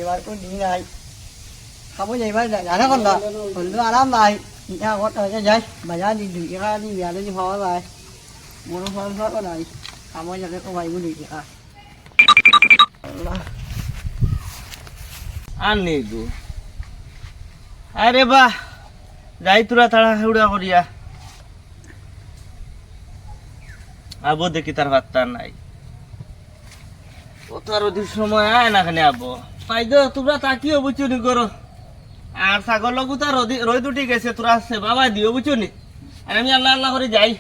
যাইবার কোন দিন নাই খাবো যাইবার জানা কোন না বন্ধু আরাম নাই ইটা কত হয়ে যায় বাজার দিন দুই টাকা দিন বিয়ালে দি পাওয়া যায় মনে ফল ফল নাই খাবো যাবে তো ভাই বলি আল্লাহ আনি গো আরে বাহ যাই তোরা তাড়াহুড়া করিয়া আবো দেখি তার ভাতটা নাই ও তো আর অধিক সময় আয় না খানে আবো পাইদো তোমরা তাকিও বুঝুনি করো আর ছাগল লগু তার রই দুটি গেছে তোরা বাবা দিও বুঝুনি আর আমি আল্লাহ আল্লাহ করে যাই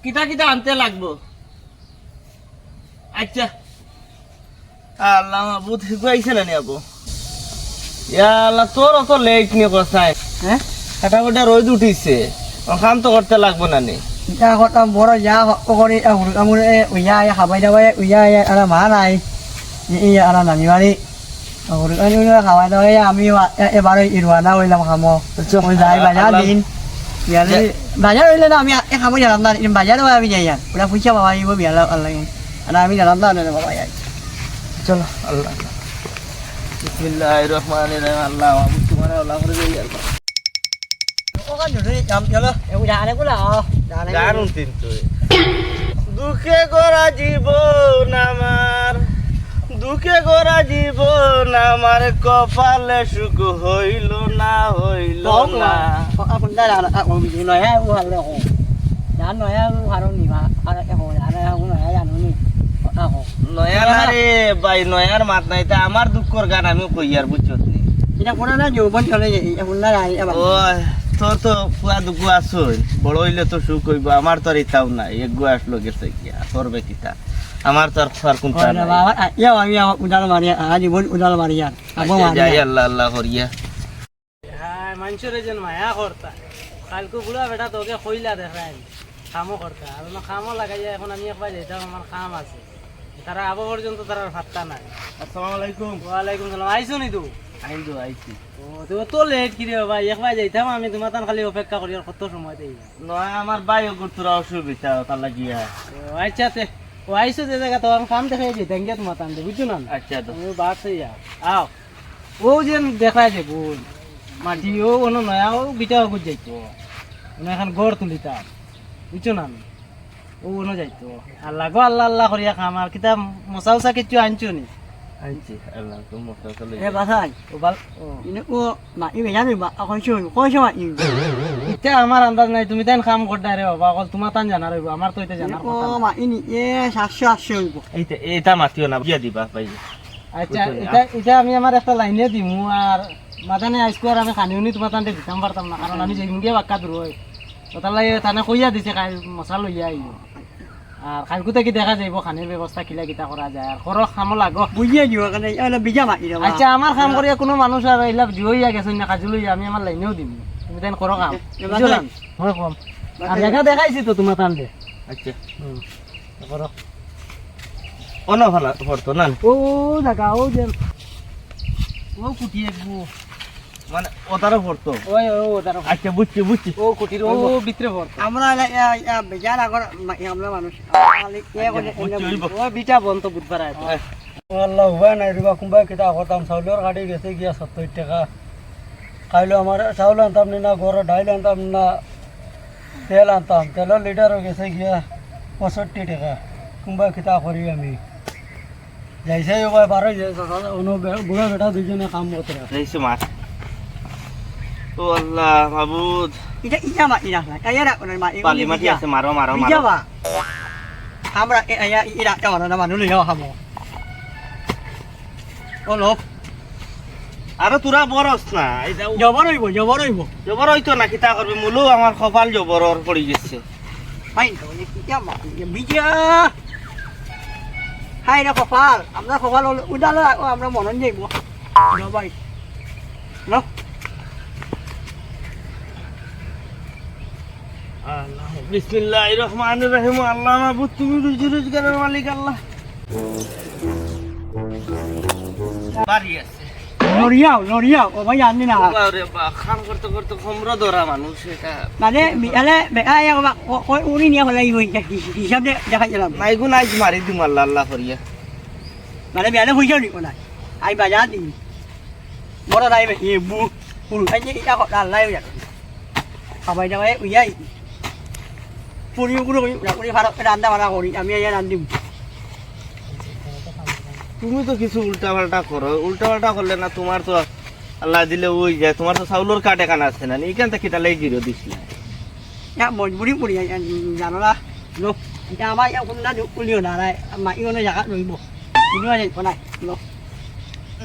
কিতা কিতা আনতে লাগবো আচ্ছা আল্লাহ বুধ শিখাইছে না নি আবো ইয়া আল্লাহ তোর অত লেট নিয়ে কসাই হ্যাঁ কাটা গোটা রোদ উঠিছে কাম তো করতে লাগবো না নি ইটা কত বড় যা করে আমুরে উইয়া খাবাই দাবাই উইয়া আর মা নাই ই আর নানি বাড়ি খাওয়াই দাওয়াই আমি এবারে ইরওয়ানা হইলাম খামো ওই যাই বাজার দিন বিয়ালে বাজার হইলে না আমি খামো জানাম না বাজার আমি যাই ওরা পয়সা পাওয়া যাবো বিয়ালে আল্লাহ আর আমি জানাম না বাবা যাই চলো আল্লাহ বিসমিল্লাহির রহমানির রহিম আল্লাহ তোমার আল্লাহ করে যাই আর ওখান ধরে যাম চলো এও জানে গুলা জানুন কিন্তু দুঃখে গড়া জীবন আমার দুঃখে গড়া জীবন আমার কপালে সুখ হইল না আপনার নয়া ভালো জান নয়া ভালো নি আর এখন নয়া জানো নি নয়া না রে ভাই নয়ার মাত নাই তা আমার দুঃখর গান আমি কই আর বুঝছত নি এটা কোন না যৌবন চলে যাই এখন না ওই তোর তো পুয়া দুঃখ আসই বড় হইলে তো সুখ হইব আমার তো আর ইতাও নাই এক গো আসলো গেছে গিয়া করবে কিতা আমার তো আর ফার কোনটা নাই ইয়া আমি উদাল মারিয়া জীবন উদাল মারিয়া আবো মারিয়া যাই আল্লাহ আল্লাহ করিয়া হ্যাঁ মানুষের যেন মায়া করতা কালকে বুড়া বেটা তোকে কইলা দেখাই কামও করতা আর না কামও লাগাইয়া এখন আমি একবার যেতাম আমার কাম আছে তারা আবো পর্যন্ত তার ভাতটা নাই আসসালামু আলাইকুম ওয়ালাইকুম সালাম আইছো নি তুই আইছি ও তো তো লেট কি রে ভাই একবার যাইতাম আমি তোমার তান খালি অপেক্ষা করি আর কত সময় দেই নয় আমার ভাই তোরা অসুবিধা তার লাগিয়া ও আচ্ছা তে ও আইছো যে জায়গা তো আমি কাম দেখাই যাইতাম গিয়া তোমার তান দে বুঝছো না আচ্ছা তো তুমি বাদ হইয়া আও ও যেন দেখাই যে বোন মাটি ও অন্য নয়া ও বিটা গুজ যাইতো এখন গড় তুলিতা বুঝছো না ও অন্য যাইতো আর লাগো আল্লাহ আল্লাহ করিয়া খাম আর কিতা মশা উষা কিছু আনছো নি আইছি আল্লাহ তো মতো চলে এ বাসাই ও বাল ও ও মা ই জানি বা কই সময় ই এটা আমার আন্দাজ নাই তুমি তাই কাম করতে রে বাবা অকল তোমার তান জানা রইব আমার তো এটা জানার ও কথা না। মা ইনি এ 700 হইব এইটা মাতিও না বিয়া দিবা ভাই আচ্ছা এটা আমি আমার একটা লাইনে দিমু আর মাথানে আইসকো আর আমি খানিউনি তোমার তান দিতাম পারতাম না কারণ আমি যেদিন গিয়ে বাক্কা দূর হয় তো তার লাগে তানে কইয়া দিছে মশা লইয়া আইব আর কালকুতে কি দেখা যাইব খানির ব্যবস্থা কিলা কিতা করা যায় আর খরচ খামো লাগো বুঝিয়ে দিও কারণ এলা বিজা মাটি রে আচ্ছা আমার কাম করিয়া কোনো মানুষ আর এইলা জুইয়া গেছেন না কাজু লইয়া আমি আমার লাইনেও দিম তুমি তাই করো কাম বুঝলাম হয় কম আর দেখা দেখাইছি তো তোমার তান দে আচ্ছা করো অন ভালো পড়তো না ও জায়গা ও যে ও কুটি একবু মানে ওটারও পড়তো ওই ও তার আচ্ছা বুঝছি ও কুটির ও ভিতরে ভর আমরা বিজার আগর আমরা মানুষ ও বিটা বন্ধ বুধবার আয় আল্লাহ হুয়া নাই রিবা কুম্বা কিতা করতাম চাউলের গাড়ি গেছে গিয়া 70 টাকা খাইলো আমার চাউল আনতাম না গড় ডাইল আনতাম না তেল আনতাম তেলের লিটারও গেছে গিয়া 65 টাকা কুম্বা কিতা করি আমি যাইছে ওই বারো বুড়া বেটা দুজনে কাম করতে রইছে মাছ ও আল্লাহ মাবুদ এটা ইয়া মা ইয়া না এরা ওনার মা পালি মাটি আছে মারো ইয়া বা আমরা এয়া ইরা তে ওনা মানুষ লইয়া খাবো ও লোক আরো তোরা বরস না এইটা জবর হইব জবর হইতো না কিতা করবে মুলো আমার কপাল জবরর পড়ি গেছে ফাইন তো ইয়া মা বিজা হাই না কপাল আমরা কপাল উদাল আমরা মনন যাইব জবাই নো আল্লাহ বিসমিল্লাহির রহমানির রহিম আল্লাহ মাবুদ তুমি রুজি রোজগারের মালিক আল্লাহ বাড়ি আছে নরিয়াও ও ভাই জানি না আরে বা কাম করতে করতে খমরা ধরা মানুষ এটা মানে বিয়ালে বেআই কই উনি নিয়া হলাই হই হিসাব দেখা গেলাম নাই গো নাই মারি দিম আল্লাহ আল্লাহ করিয়া মানে বিয়ালে হইছো নি কোনা ai bà giá thì bó ra đây vậy bu anh ấy đã gọi là lai vậy học bài đâu ấy ủy ấy phụ đi cũng được là cũng đi phá cái đàn ta vào đi làm gì đàn đi তুমি তো কিছু উল্টা পাল্টা করো উল্টা পাল্টা করলে না তোমার তো আল্লাহ দিলে ওই যায় তোমার তো চাউলের কাটে কান আছে না এইখান থেকে কিটা লেগে গিরো দিস না ya một bữa đi bữa nhà nó là nó nhà ba em cũng đã được liều nào này mà yêu nó giả rồi bộ nó này con này nó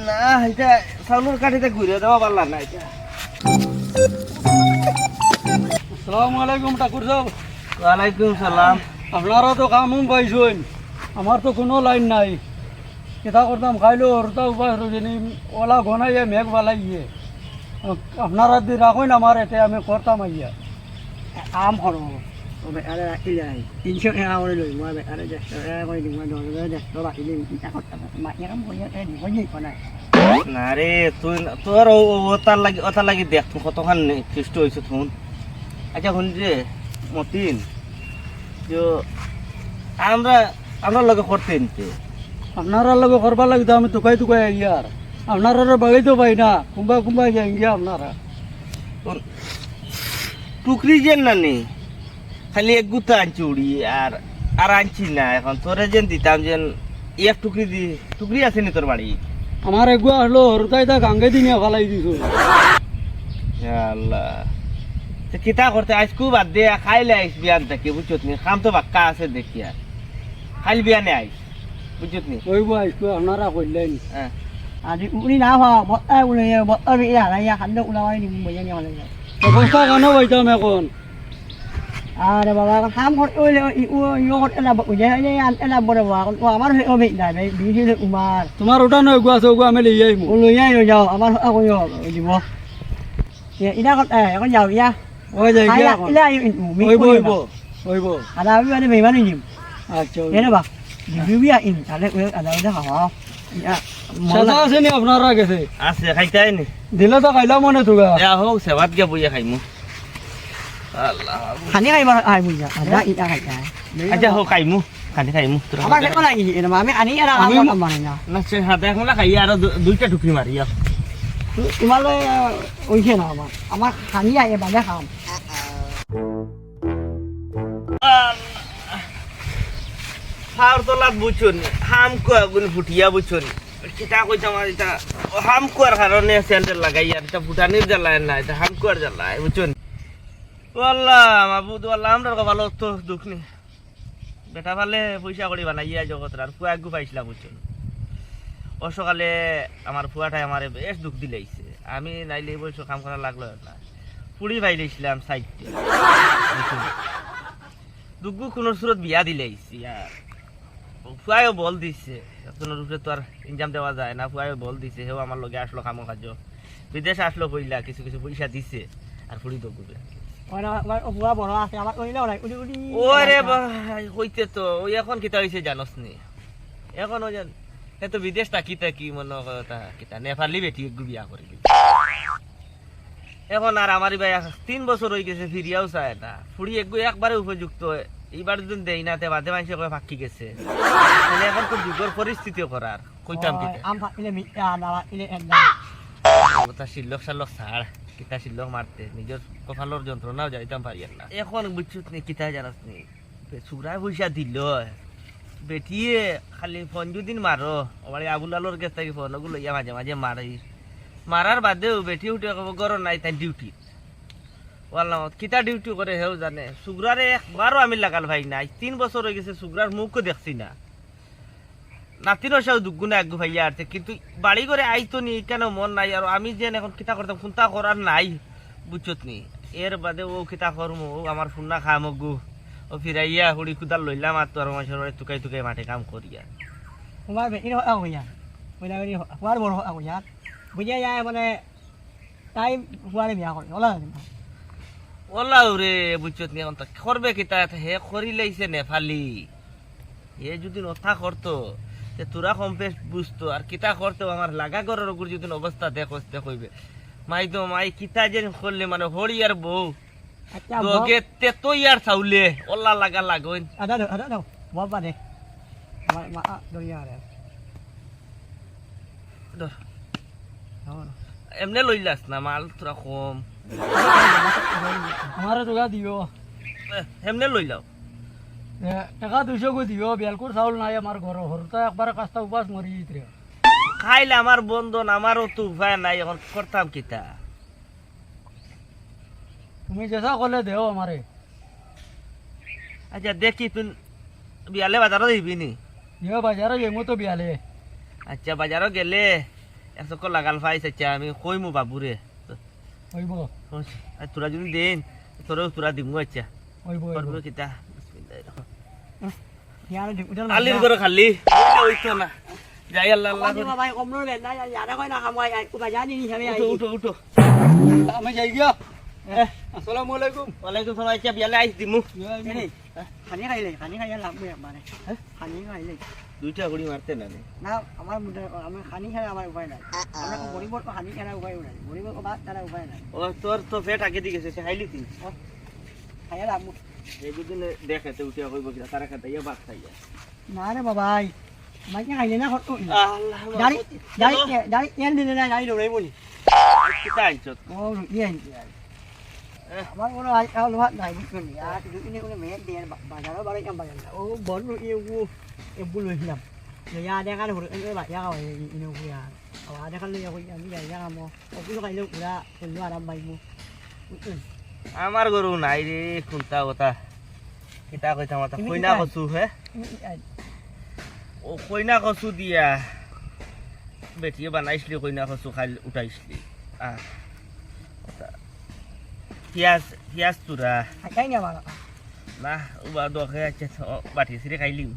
না এটা চাউলের কাঠিতে ঘুরে দেওয়া পারলাম না এটা আসসালামু আলাইকুম ঠাকুর সাহেব ওয়ালাইকুম সালাম আপনারা তো কাম পাইছেন আমার তো কোনো লাইন নাই কিতা করতাম খাইলো ওরটা উপায় রজনী ওলা ঘনাইয়ে মেঘ বালাইয়ে আপনারা দি রাখুন আমার এতে আমি করতাম আইয়া am họ rồi mẹ ở đây cái này in trước heo đây rồi ngoài mẹ ở đây đây coi đừng ngoài rồi đây đó bạn đi đã có mà nhớ lắm coi em đừng có gì con này না রে তুই তোর ওতার লাগি দেখ তুই কতখান খ্রিস্ট হয়েছে তুন আচ্ছা শুন যে মতিন যে আমরা আমরা লগে করতেন আপনারা লগে করবার লাগতো আমি টুকাই টুকাই আইয়ার আপনারা বাগাই তো পাই না কুম্বা কুম্বা যাই গিয়া আপনারা টুকরি যেন না নে খালি এক গুতা আনছি উড়ি আর আর আনছি না এখন তোরে যেন দিতাম যেন এক টুকরি দি টুকরি আছে নি তোর বাড়ি আমার এগুয়া হলো হরতাই তা গাঙ্গে দিনিয়া ফালাই দিছো আল্লাহ তো কিতা করতে আজ খুব বাদ দে খাইলে আইস বিয়ান থেকে বুঝছত নি খাম তো বাক্কা আছে দেখি আর খাইল বিয়ানে আইস বুঝছত নি কইব আইসো আপনারা কইলেন হ্যাঁ à thì cũng đi nào vào bọn ai cũng này bọn ai bị là này hắn động nào thì mình nhau này অবস্থা কেন হইতাম এখন à để bảo là khám con ơi là yêu con là bọn nhé này anh là bọn là con mà nó bị này đấy bí thư được mà তোমার ওটা নয় গুয়া so গুয়া মেলে যাইমু con lười nhai rồi giàu mà nó con giàu gì mua thì ý đã con giàu ya ওই যাই hay গিয়া là ý là yêu mình ওইব ওইব ওইব à là bây giờ mình bán gì আচ্ছা thế nó bảo review ya in à đây ở đây nó hảo ya সাদা আছে নি আপনারা গেছে আছে খাইতাই নি দিলে তো খাইলাম মনে তুগা যা হোক সেবাত গিয়া বইয়া খাইমু আল্লাহ hắn ấy hay mà ai bây giờ à đã ít ai cái আচ্ছা হোক খাইমু খানি খাইমু তোরা আমার দেখো না এই না আমি আনি এরা আমার আমার না না সে হাতে এখন খাই আর দুইটা টুকরি মারি তোমালে ওইছে না আমার খানি আয়ে বাজা খাম ফার তোলা বুঝুন হাম কুয়া গুন ফুটিয়া বুঝুন কিতা কইতাম আর এটা হাম কুয়ার কারণে স্যান্ডেল লাগাই আর এটা ফুটানির জ্বালায় না এটা হাম কুয়ার জ্বালায় বুঝুন আল্লাহ মাবুদ আল্লাহ আমরা ভালো তো দুঃখ নেই বেটা ভালে পয়সা করি বানাইয়া জগতের আর ফুয়া গু পাইছিলাম বুঝুন ও সকালে আমার ফুয়াটাই আমার বেশ দুঃখ দিলাইছে আমি নাইলে বলছো কাম করা লাগলো না পুড়ি পাইলেছিলাম সাইডে দুগু কোনোর সুরত বিয়া দিলাইছি আর ফুয়াইও বল দিছে কোনো রূপে তো আর ইনকাম দেওয়া যায় না ফুয়াইও বল দিছে হেও আমার লগে আসলো কাম কাজ বিদেশে আসলো কইলা কিছু কিছু পয়সা দিছে আর ফুড়ি দগুবে বুয়া বড় আছে আমার কইলেও নাই উড়ি উড়ি ওরে ভাই কইতে তো ওই এখন কিতা হইছে জানোস নি এখন ও জান এ তো বিদেশ তাকিতা কি মনে কথা কিতা নেপালি বেটি এক বিয়া করে দিল এখন আর আমারই ভাই 3 বছর হয়ে গেছে ফিরিয়াও চায় না ফুড়ি একবারে উপযুক্ত এইবার যদি দেই না তে বাদে মানুষে কয় ফাঁকি গেছে মানে এখন তো যুগের পরিস্থিতি করার কইতাম কিতা আম ফাইলে মিয়া না ইলে এন্ডা কথা শিল্লক সাল্লক ছাড় কিতা শিল্লক মারতে নিজের কপালর যন্ত্রণাও যাইতাম পারি না এখন বুঝছত নি কিতা জানাস নি সুরায় পয়সা দিল বেটিয়ে খালি ফোন যদিন মারো আমার আবুল আলোর কাছ থেকে ফোন ওগুলো ইয়া মাঝে মাঝে মারি মারার বাদেও বেটি উঠে গরম নাই তাই ডিউটি বললাম কিতা ডিউটি করে হেও জানে সুগ্রারে একবারও আমি লাগাল ভাই নাই 3 বছর হয়ে গেছে সুগ্রার মুখও দেখছি না নাতিনও সেও দুগুণে আগ্গু ভাইয়া আছে কিন্তু বাড়ি করে আইতো নি কেন মন নাই আর আমি যে এখন কিতা করতাম ফোনটা করার নাই বুঝছত নি এর বাদে ও কিতা করমু আমার ফোনটা খামো গু ও ফিরাইয়া হুড়ি খুদার লইলাম আর তোর মাসের টুকাই টুকাই মাঠে কাম করিয়া তোমার বেটি হয় হইয়া কইলা বেটি হওয়ার বড় হইয়া বুঝিয়া যায় মানে তাই ফুয়ারে বিয়া করে ওলা ওলাও রে বুঝছত নি এখন তো করবে কিতা হে করি লাইছে নেপালি এ যদি নথা করতো যে তোরা কম্পেস বুঝতো আর কিতা করতো আমার লাগা করার উপর যদি অবস্থা দেখতে কইবে মাই তো মাই কিতা যে করলে মানে হরি আর বউ আচ্ছা তোকে তে তো ইয়ার চাউলে ওলা লাগা লাগইন ada đâu bố ba đi mày mà đồ nhà này ধর এমনি লই যাস না মাল তোরা কম আমারে টাকা দিও এমনি লই যাও টাকা 200 কো দিও বিয়ালকুর চাউল নাই আমার ঘর হরতা একবার কাস্তা উপাস মরি ইতরে খাইলে আমার বন্ধন আমারও তো উপায় নাই এখন করতাম কিতা তুমি যেসা করলে দেও আমারে আচ্ছা দেখি তুই বিয়ালে বাজারও দিবি নি ইয়ে বাজারে যাইমু তো বিয়ালে আচ্ছা বাজারও গেলে একশো লাগাল পাইছ আচ্ছা আমি কইমু বাবুরে হইব আর তোরা যদি দেন তোরাও তোরা দিমু আচ্ছা হইব করবো কিতা বিসমিল্লাহির ইয়ারে উঠল আলির করে খালি ওইতো না যাই আল্লাহ আল্লাহ বাবা ভাই কম নলে না ইয়ারে কই না খামই বাজার নি আমি আই উঠো উঠো আমি যাই গিয়া আসসালামু আলাইকুম ওয়ালাইকুম সালাম আচ্ছা বিয়ালে আইস দিমু খানি খাইলে লাভ মই মানে খানি খাইলে দুইটা গুড়ি মারতে না না আমার মুদে আমি খানি খাই আমার উপায় নাই আমরা গরিবর তো খানি খাওয়ার উপায় নাই গরিবর তো ভাত খাওয়ার উপায় নাই ও তোর তো পেট আগে দিকে গেছে খাইলি তুই খাইয়া লাভ এই দুদিন দেখাতে উঠিয়া কইব কিনা তারা খাইয়া ভাত খাইয়া না রে বাবাই মাইকে খাইলে না হতো আল্লাহ দাঁড়ি এন দিলে না দাঁড়ি দৌড়াই বলি কিতা আইছত ও ইয়ে আমার কোনো আলো ভাত নাই বুঝছেন আর দুদিনে কোনো মেয়ে দিয়ে বাজারও বাড়ি কাম বাজার ও বড় ইয়ে বলছিলাম ইয়া দেখালে হলো এই বাজা খাওয়া ইনো কুয়া আবার দেখালে আমি যাই যাবো অফিস খাইলে পুরা করলো আরাম পাইবো বুঝছেন আমার গরু নাই রে কোনটা কথা কিতা কইতা মাতা কইনা কচু হে ও কইনা কচু দিয়া বেটিয়ে বানাইছিলি কইনা কচু খাই উঠাইছিলি পিয়াজ তুরা খাই না বাবা না উবা দখে আছে বাটি সিরে খাইলিম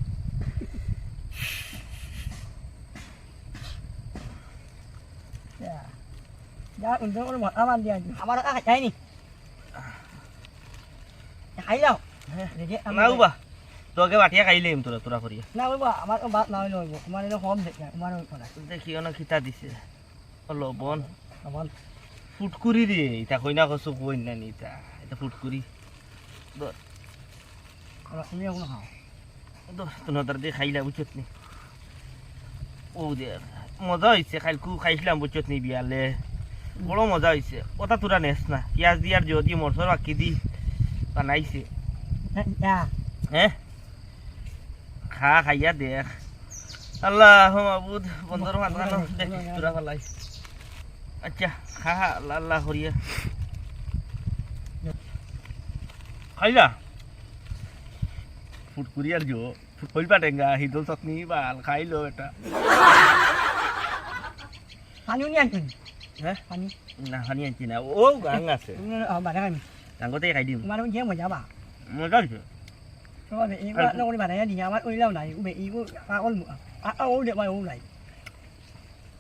যা উনজন করে মত আমার দিয়া আমার খাই নি খাই যাও না উবা তোকে বাটিয়া খাইলিম তোরা তোরা করিয়া না বাবা আমার বাত না হইলো আমার এনে কম দেখে আমার ওই কথা দেখিও না খিতা দিছে লবণ আমার ফুটকুরি রে এটা কইনা কচু কই না নি এটা ফুটকুরি তুমি এখন খাও তোর দিয়ে খাইলা বুঝছত নি ও দে মজা হয়েছে খাইলকু খাইছিলাম বুঝছত নি বিয়ালে বড় মজা হয়েছে ওটা তোরা নেস না পিঁয়াজ দিয়ে আর যদি মরসর বাকি দি বানাইছে হ্যাঁ খা খাইয়া দেখ আল্লাহ মাবুদ বন্ধর মাথানো দেখি তোরা ফেলাই আচ্ছা খা আল্লাহ আল্লাহ করিয়া খাইলা ফুটকুরি আর জো কইবা টেঙ্গা হিদল চটনি বাল খাইলো এটা পানি নি আনছেন হ্যাঁ পানি না পানি আনছি না ও গাং আছে বাড়া খাই গাঙ্গতে খাই দিম তোমার যে মজা বা মজা হয়েছে তো এই না করে বাড়া দিয়া আমার ওই লাও নাই বে ই আল ও দে বাই ও নাই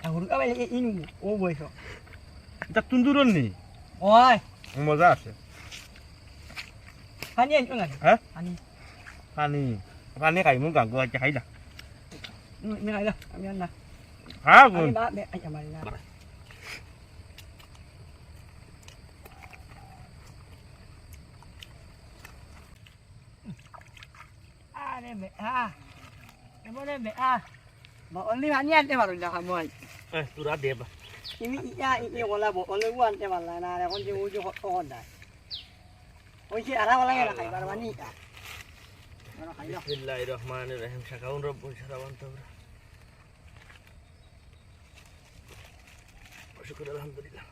আর কা বে ইনু ও বইছো এটা তুন্দুরন নি ওই মজা আছে পানি আনছো না হ্যাঁ পানি পানি পানি খাই মু গাঙ্গ আচ্ছা খাই না নি খাই না আমি না হ্যাঁ আমি বা বে আই আমার না আরে বে এমনে বে বা অনলি পানি আনতে পারো না মই তোরা দেব ini iya ini wala bo ole wan te wala na re kon je uju ko onda oi si ara wala ya kai bar mani ka mana kai Bismillahirrahmanirrahim syakaun rabbun syarawan tawra syukur alhamdulillah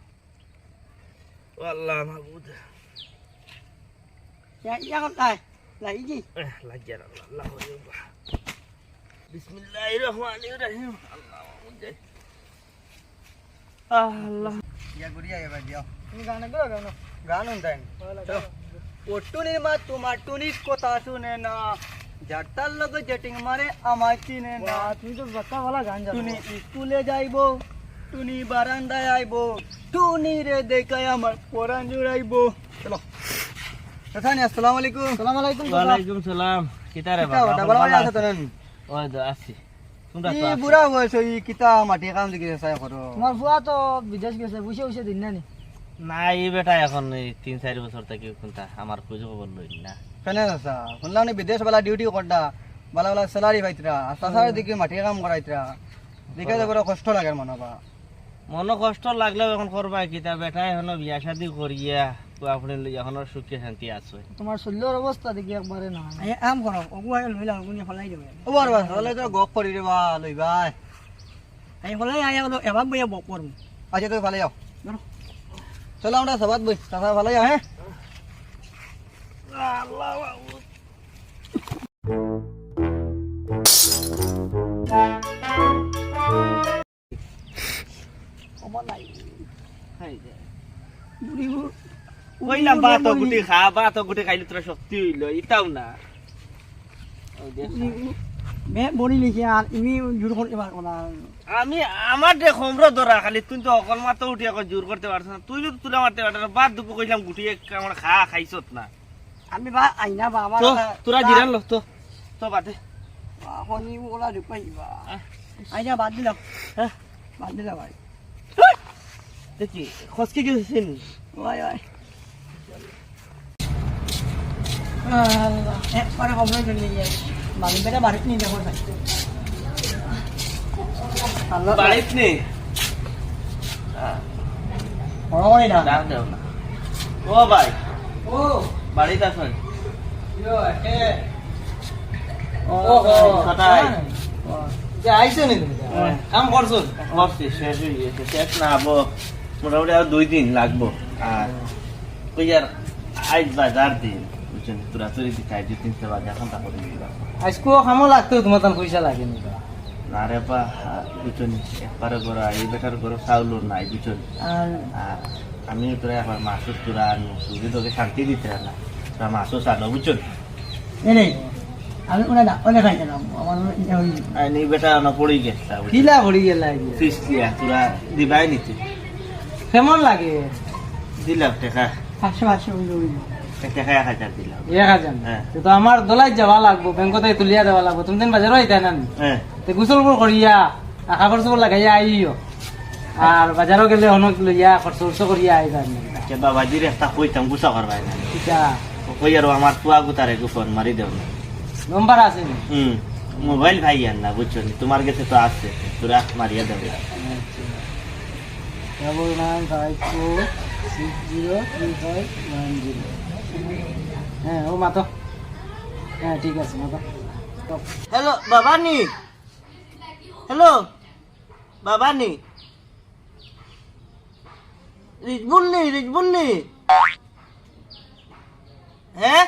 wallah mabud ya iya kon tai la iji lajar Allah Allah Bismillahirrahmanirrahim Allah ya gudiya ya badia ini গান গো গান উন্দান চলো ওটুনির মা তোমার টুনির কথা শুনে না জাটার log jetting মারে আমায় চিনে না তুমি তো বাক্কা वाला গান জানো টুনি স্কুলে যাইবো টুনি বারান্দায় আইবো টুনি রে দেখায় আমার পরাণ জুড়াইবো চলো তাথানি আসসালামু আলাইকুম আসসালামু আলাইকুম ওয়ালাইকুম সালাম কিতা রে বাবা ডাবল বাড়ি আছে তো নানি ওই তো আসি তোমরা তো এই বুড়া হইছো ই কিতা মাটি কাম দিকে চাই করো তোমার ফুয়া তো বিদেশ গেছে বসে বসে দিন না নি না এই বেটা এখন এই 3-4 বছর থেকে কোনটা আমার খোঁজ খবর লই না কেনে আছে শুনলাম নি বিদেশ বালা ডিউটি করতা বালা বালা স্যালারি পাইতরা আর তাছাড়া দিকে মাটি কাম করাইতরা দেখে তো বড় কষ্ট লাগে মনে বা মনে কষ্ট লাগলেও এখন করবা কিতা বেটা এখনো বিয়া শাদি করিয়া আপনি এখনো সুখে শান্তি আছে তোমার শরীরের অবস্থা দেখি একবারে না এই আম করো ওগু আই লইলা ওগুনি ফলাই দেবে ও বার বার হলে তো গপ করি রে বা লই ভাই এই ফলাই আয়া হলো এবার বইয়া বক করব আচ্ছা তুই ভালো যাও চলো আমরা সবাত বই তাহলে ভালো যাও হ্যাঁ কইলাম ভাত গুটি খা ভাত গুটি খাইলে তোরা শক্তি হইল ইতাও না মে বড়ি লিখে আর ইনি জোর করে এবার কোনা আমি আমার দে খমর ধরা খালি তুই তো অকল মাত্র উঠি এখন জোর করতে পারছ না তুই তো তুলা মারতে পারছ না বাদ দুপুর কইলাম গুটি আমার খা খাইছত না আমি বা আইনা বা আমার তো তোরা জিরান লো তো বাদে হনি ওলা ঢুকাই বা আইনা বাদ দিলাম হ্যাঁ বাদ দিলাম ভাই দেখি খসকে গেছেন ওই ওই পরে খবর চলে যাই বাড়ি বেটা বাড়িতে নিয়ে যাবো বাড়িত নেই ওই না ডাক দেও না ও ভাই ও বাড়িতে আছেন যে আইছো নি তুমি কাম করছো করছি শেষ হয়ে গেছে শেষ না হবো মোটামুটি আর 2 দিন লাগবো আর ওই আর আজ বাজার দিন বুঝছেন তোরা চুরি দিতে আজ 300 বাজার এখন তা করে দিলাম আজকেও খামো লাগতো তোমার তান পয়সা লাগে নি না রে বা বুঝছেন একবারে করা এই বেটার করে চাউল নাই বুঝছেন আর আর আমি তোরা একবার মাছও তোরা আনো যদি তোকে শান্তি দিতে না তোরা মাছও চানো বুঝছেন এই আমি ওনা খাই গেলাম আমার ওই এই বেটা না পড়ে গেছে কিলা ভরি গেল ফিসলিয়া তোরা দিবাই নিতে কেমন লাগে দিলাম টাকা 500 ওই টাকা 1000 দিলাম 1000 হ্যাঁ। তো আমার দলাই যাওয়া লাগবো ব্যাংকতে তুলিয়া দেওয়া লাগবো তুমি দিন বাজারও আইতা না হ্যাঁ তে গোসলবোৰ করিয়া কাপড় চোপড় লাগাইয়া আইও আর বাজারও গেলে অনেক লইয়া খরচ করিয়া আইবা কে বাবাজির একটা কইতাম গুছা করবাই না কিটা কই আর আমার তুয়া গুতারে ফোন মারি দেও না নম্বর আছে নি মোবাইল ভাই আর না বুঝছো নি তোমার কাছে তো আছে তোরা মারিয়া দেবে ডাবল 954603510 হ্যাঁ ও মাতো হ্যাঁ ঠিক আছে মাতো হ্যালো বাবানি হ্যালো বাবানি রিজবুন্নি হ্যাঁ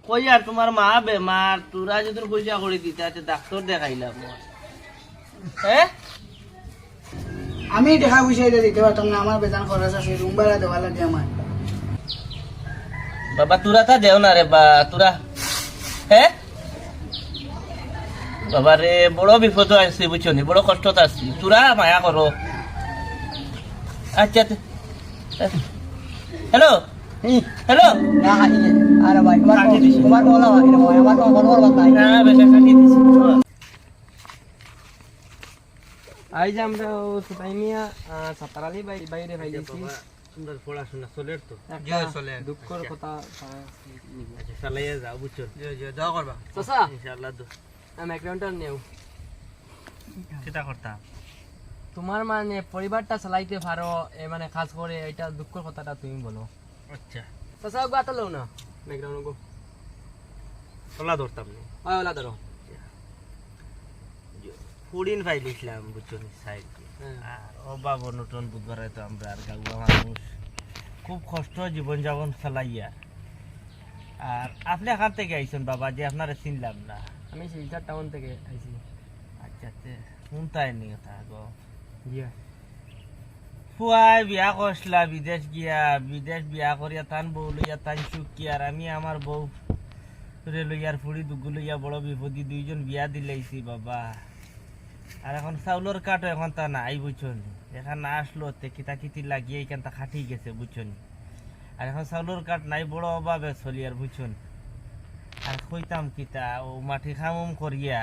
কই আর তোমার মা বেমার তোরা যদি পয়সা করে দিতে আছে ডাক্তার দেখাইলাম হ্যাঁ আমি দেখা বুঝাই দিতে পারতাম না আমার বেতন খরচ আছে রুম ভাড়া দেওয়া লাগে আমার বাবা তোরা তা দেও না রে বা তোরা হ্যাঁ বাবা রে বড় বিপদ আছে বুঝছো নি বড় কষ্ট আছে তোরা মায়া করো আচ্ছা হ্যালো হ্যালো না হাই আরে ভাই তোমার বলা আমার বলবার বাতাই না বেটা কাটিয়ে দিছি আইজ আমরা সুতাইমিয়া সাতারালি বাইরে ভাইছি সুন্দর পড়াশোনা চলে তো চলে দুঃখর কথা আচ্ছা চালাইয়া যাও বুঝছো যাও করবা চাচা ইনশাআল্লাহ আমি অ্যাকাউন্টার নেও চিন্তা করতাম তোমার মানে পরিবারটা চালাইতে পারো মানে খাস করে এটা দুঃখের কথাটা তুমি বলো আচ্ছা চাচা গাতা লও না ব্যাকগ্রাউন্ড গো চলা ধরতাম না ওই ওলা ধরো ফুডিন ভাই লিখলাম বুঝছো সাইড হ্যাঁ। আর অভাব নতুন বুধবারে তো আমরা আর গাঁয়া মানুষ খুব কষ্ট জীবন যাপন চালাইয়া আর আপনি এখান থেকে আইছেন বাবা যে আপনারা চিনলাম না আমি শিলচর টাউন থেকে আইছি আচ্ছা শুনতাই নি কথা গো জিয়া ফুয়াই বিয়া করছিলা বিদেশ গিয়া বিদেশ বিয়া করিয়া তান বউ লইয়া তান সুখ কি আর আমি আমার বউ লইয়ার ফুড়ি দুগু লইয়া বড় বিপদি দুইজন বিয়া দিলাইছি বাবা আর এখন চাউলের কাঠও এখন তা নাই বুঝছন এখন না আসলো তে কিতা কিতি লাগিয়ে এখান তা খাটি গেছে বুঝছন আর এখন চাউলের কাঠ নাই বড় অভাবে চলি আর বুঝছন আর কইতাম কিতা ও মাটি খামুম করিয়া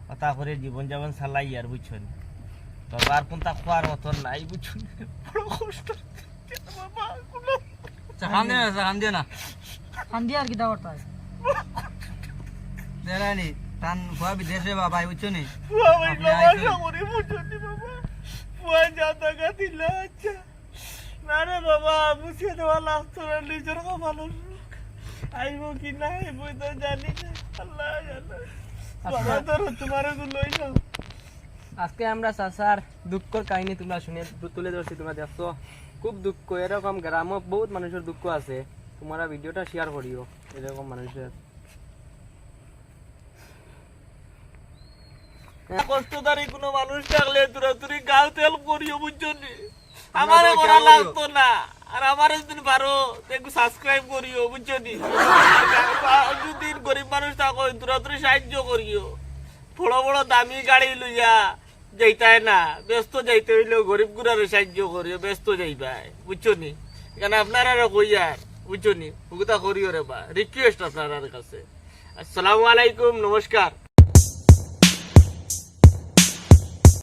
কথা করে জীবন যাপন চালাই আর বুঝছন বাবা আর কোনটা খোয়ার মতন নাই বুঝছন বড় কষ্ট বাবা চাখান দে না হান্দি আর কি দাওয়াটা দেরানি টান ভুয়া বিদেশে বাবা বুঝছো নি বাবা আপনি বাবা আইছেন। করে বুঝুনি বাবা বুয়া যা টাকা দিলা আচ্ছা না রে বাবা বুঝিয়ে দেওয়া লাগতো না নিজের কপাল আইব কি না আইব তো জানি না আল্লাহ জানে বাবা তোর তোমার লই যাও আজকে আমরা চাচার দুঃখর কাহিনী তোমরা শুনে তুলে ধরছি, তোমরা দেখছো খুব দুঃখ, এরকম গ্রামে বহুত মানুষের দুঃখ আছে, তোমরা ভিডিওটা শেয়ার করিও এরকম মানুষের। কষ্টদারি কোনো মানুষ থাকলে তোরা তুই গাও তেল করিও বুঝছো নি আমারে করা লাগতো না আর আমার যদি পারো একটু সাবস্ক্রাইব করিও বুঝছো নি যদি গরিব মানুষ থাকো তোরা তুই সাহায্য করিও বড় বড় দামি গাড়ি লইয়া যাইতাই না ব্যস্ত যাইতে হইলেও গরিব গুড়ারে সাহায্য করিও ব্যস্ত যাইবাই বুঝছো নি এখানে আপনারা কইয়ার বুঝছো নি ওগুতা করিও রে বা রিকোয়েস্ট আপনার কাছে। আসসালামু আলাইকুম, নমস্কার।